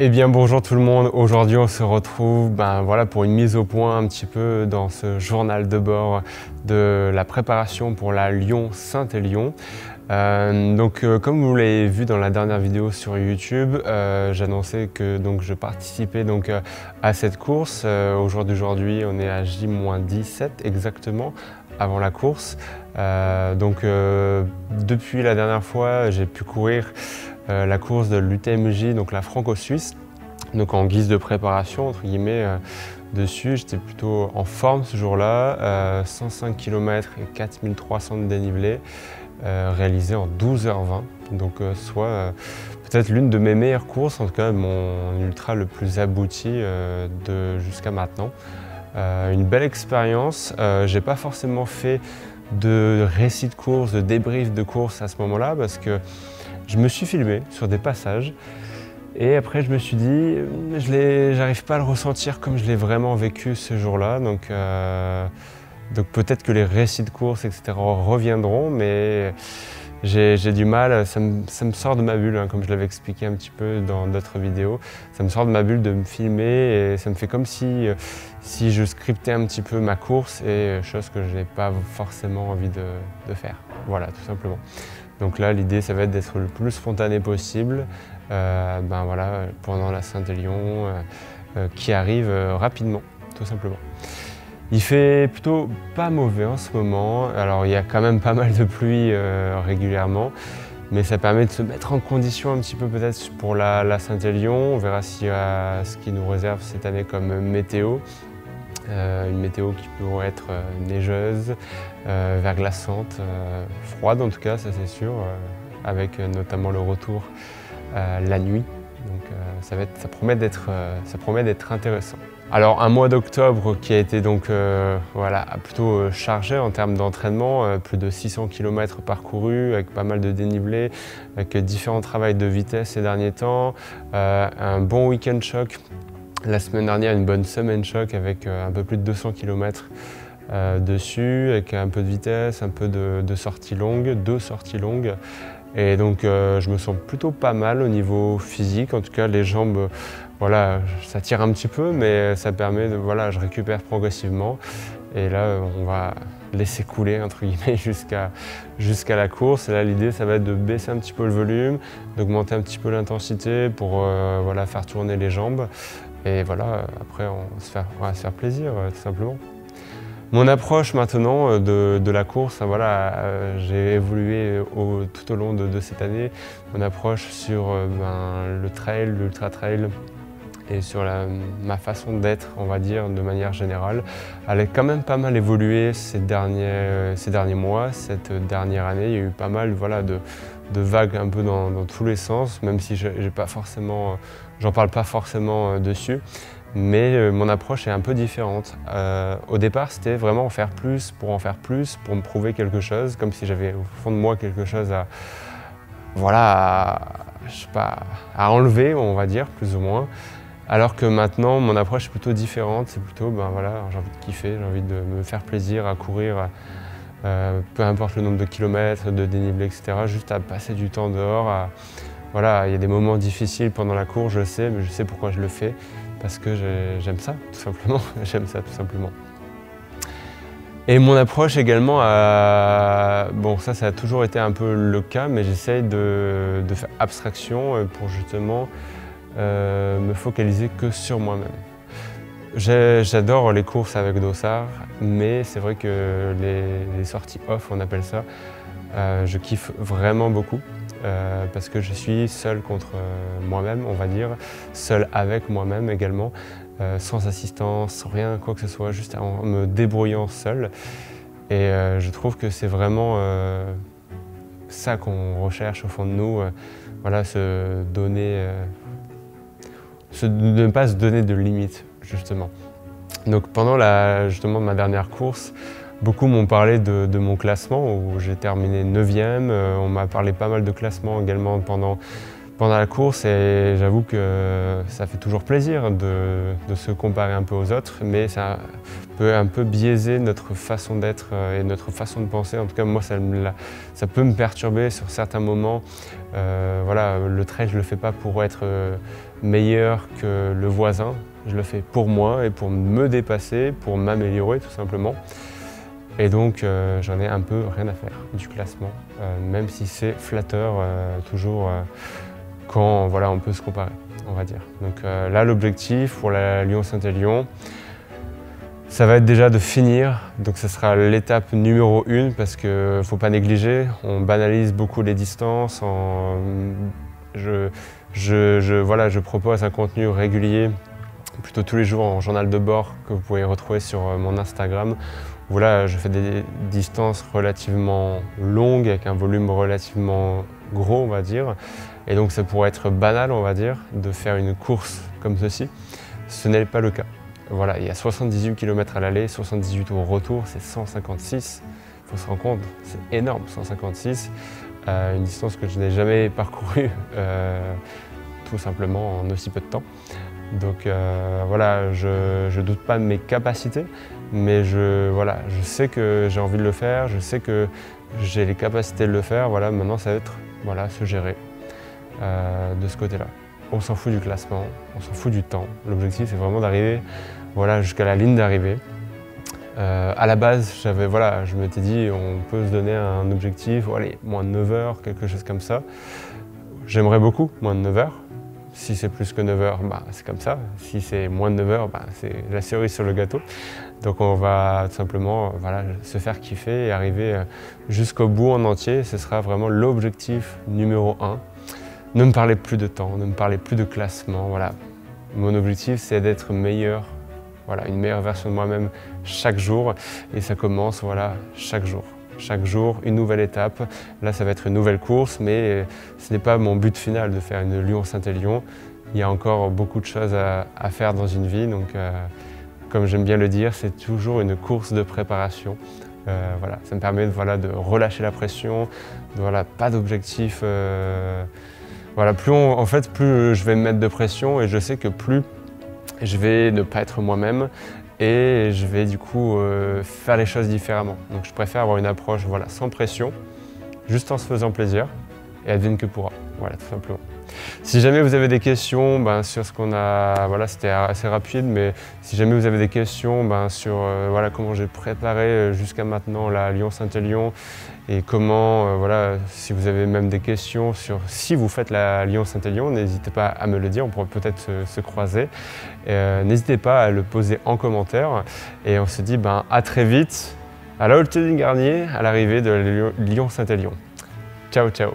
Eh bien bonjour tout le monde, aujourd'hui on se retrouve pour une mise au point un petit peu dans ce journal de bord de la préparation pour la Lyon-Saint-Élion. Comme vous l'avez vu dans la dernière vidéo sur YouTube, j'annonçais que je participais à cette course. Au jour d'aujourd'hui on est à J-17 exactement avant la course. Depuis la dernière fois j'ai pu courir la course de l'UTMJ, donc la franco-suisse. Donc en guise de préparation, entre guillemets, dessus, j'étais plutôt en forme ce jour-là. 105 km et 4300 de dénivelé, réalisé en 12h20. Donc soit peut-être l'une de mes meilleures courses, en tout cas mon ultra le plus abouti jusqu'à maintenant. Une belle expérience. J'ai pas forcément fait de récit de course, de débrief de course à ce moment-là, parce que je me suis filmé sur des passages et après je me suis dit, j'arrive pas à le ressentir comme je l'ai vraiment vécu ce jour-là. Donc peut-être que les récits de course, etc. reviendront, mais j'ai du mal, ça me sort de ma bulle, hein, comme je l'avais expliqué un petit peu dans d'autres vidéos. Ça me sort de ma bulle de me filmer et ça me fait comme si je scriptais un petit peu ma course, et chose que je n'ai pas forcément envie de faire. Voilà, tout simplement. Donc là, l'idée, ça va être d'être le plus spontané possible pendant la Saint-Élion qui arrive rapidement, tout simplement. Il fait plutôt pas mauvais en ce moment. Alors, il y a quand même pas mal de pluie régulièrement, mais ça permet de se mettre en condition un petit peu peut-être pour la Saint-Élion. On verra ce qui nous réserve cette année comme météo. Une météo qui pourrait être neigeuse, verglaçante, froide en tout cas, ça c'est sûr, avec notamment le retour la nuit. Donc ça promet d'être intéressant. Alors un mois d'octobre qui a été plutôt chargé en termes d'entraînement, plus de 600 km parcourus avec pas mal de dénivelé, avec différents travails de vitesse ces derniers temps, un bon week-end choc. La semaine dernière, une bonne semaine choc avec un peu plus de 200 km dessus, avec un peu de vitesse, un peu de sorties longues, 2 sorties longues. Et donc je me sens plutôt pas mal au niveau physique. En tout cas, les jambes, ça tire un petit peu, mais ça permet je récupère progressivement. Et là, on va laisser couler entre guillemets jusqu'à la course. Et là, l'idée, ça va être de baisser un petit peu le volume, d'augmenter un petit peu l'intensité pour faire tourner les jambes. Et voilà, après on va se faire plaisir tout simplement. Mon approche maintenant de la course, j'ai évolué tout au long de cette année. Mon approche sur le trail, l'ultra trail et sur ma façon d'être, on va dire, de manière générale. Elle a quand même pas mal évolué ces derniers mois, cette dernière année. Il y a eu pas mal de vagues un peu dans tous les sens, même si j'en parle pas forcément dessus. Mais mon approche est un peu différente. Au départ, c'était vraiment en faire plus, pour me prouver quelque chose, comme si j'avais au fond de moi quelque chose à enlever, on va dire, plus ou moins. Alors que maintenant, mon approche est plutôt différente. C'est plutôt, j'ai envie de kiffer, j'ai envie de me faire plaisir à courir, peu importe le nombre de kilomètres, de dénivelé, etc. Juste à passer du temps dehors. Il y a des moments difficiles pendant la course, je sais, mais je sais pourquoi je le fais. Parce que j'aime ça, tout simplement. J'aime ça, tout simplement. Et mon approche également, ça a toujours été un peu le cas, mais j'essaye de faire abstraction pour justement me focaliser que sur moi-même. J'adore les courses avec dossard, mais c'est vrai que les sorties off, on appelle ça, je kiffe vraiment beaucoup. Parce que je suis seul contre moi-même, on va dire, seul avec moi-même également, sans assistance, sans rien, quoi que ce soit, juste en me débrouillant seul. Et je trouve que c'est vraiment ça qu'on recherche au fond de nous, ne pas se donner de limites, justement. Donc pendant ma dernière course, beaucoup m'ont parlé de mon classement où j'ai terminé 9e. On m'a parlé pas mal de classement également pendant la course, et j'avoue que ça fait toujours plaisir de se comparer un peu aux autres, mais ça peut un peu biaiser notre façon d'être et notre façon de penser. En tout cas, moi, ça peut me perturber sur certains moments. Le trail, je ne le fais pas pour être meilleur que le voisin. Je le fais pour moi et pour me dépasser, pour m'améliorer tout simplement. Et donc j'en ai un peu rien à faire du classement, même si c'est flatteur toujours quand voilà, on peut se comparer, on va dire. Donc là, l'objectif pour la Lyon-Saint-Élion, ça va être déjà de finir. Donc ce sera l'étape numéro 1 parce qu'il ne faut pas négliger. On banalise beaucoup les distances. Je propose un contenu régulier, plutôt tous les jours en journal de bord que vous pouvez retrouver sur mon Instagram. Voilà, je fais des distances relativement longues avec un volume relativement gros, on va dire. Et donc ça pourrait être banal, on va dire, de faire une course comme ceci. Ce n'est pas le cas. Voilà, il y a 78 km à l'aller, 78 au retour, c'est 156. Il faut se rendre compte, c'est énorme, 156. Une distance que je n'ai jamais parcourue, tout simplement en aussi peu de temps. Donc voilà, je ne doute pas de mes capacités, mais je sais que j'ai envie de le faire, je sais que j'ai les capacités de le faire. Voilà, maintenant ça va être se gérer de ce côté-là. On s'en fout du classement, on s'en fout du temps. L'objectif c'est vraiment d'arriver jusqu'à la ligne d'arrivée. À la base, je m'étais dit on peut se donner un objectif, allez, moins de 9 heures, quelque chose comme ça. J'aimerais beaucoup moins de 9 heures. Si c'est plus que 9 heures, c'est comme ça. Si c'est moins de 9 heures, c'est la cerise sur le gâteau. Donc on va tout simplement se faire kiffer et arriver jusqu'au bout en entier. Ce sera vraiment l'objectif numéro 1. Ne me parlez plus de temps, ne me parlez plus de classement. Voilà. Mon objectif, c'est d'être meilleur, une meilleure version de moi-même chaque jour. Et ça commence chaque jour. Chaque jour, une nouvelle étape. Là, ça va être une nouvelle course, mais ce n'est pas mon but final de faire une Lyon-Saint-Élion. Il y a encore beaucoup de choses à faire dans une vie. Donc, comme j'aime bien le dire, c'est toujours une course de préparation. Ça me permet de relâcher la pression, pas d'objectif. Plus je vais me mettre de pression et je sais que plus je vais ne pas être moi-même. Et je vais du coup faire les choses différemment. Donc je préfère avoir une approche sans pression, juste en se faisant plaisir, et advienne que pourra, tout simplement. Si jamais vous avez des questions sur ce qu'on a, c'était assez rapide, mais si jamais vous avez des questions sur comment j'ai préparé jusqu'à maintenant la Lyon-Saint-Élion et comment, si vous avez même des questions sur si vous faites la Lyon-Saint-Élion, n'hésitez pas à me le dire, on pourrait peut-être se croiser. N'hésitez pas à le poser en commentaire et on se dit à très vite à la Haute-Garnier à l'arrivée de Lyon-Saint-Élion. Ciao, ciao!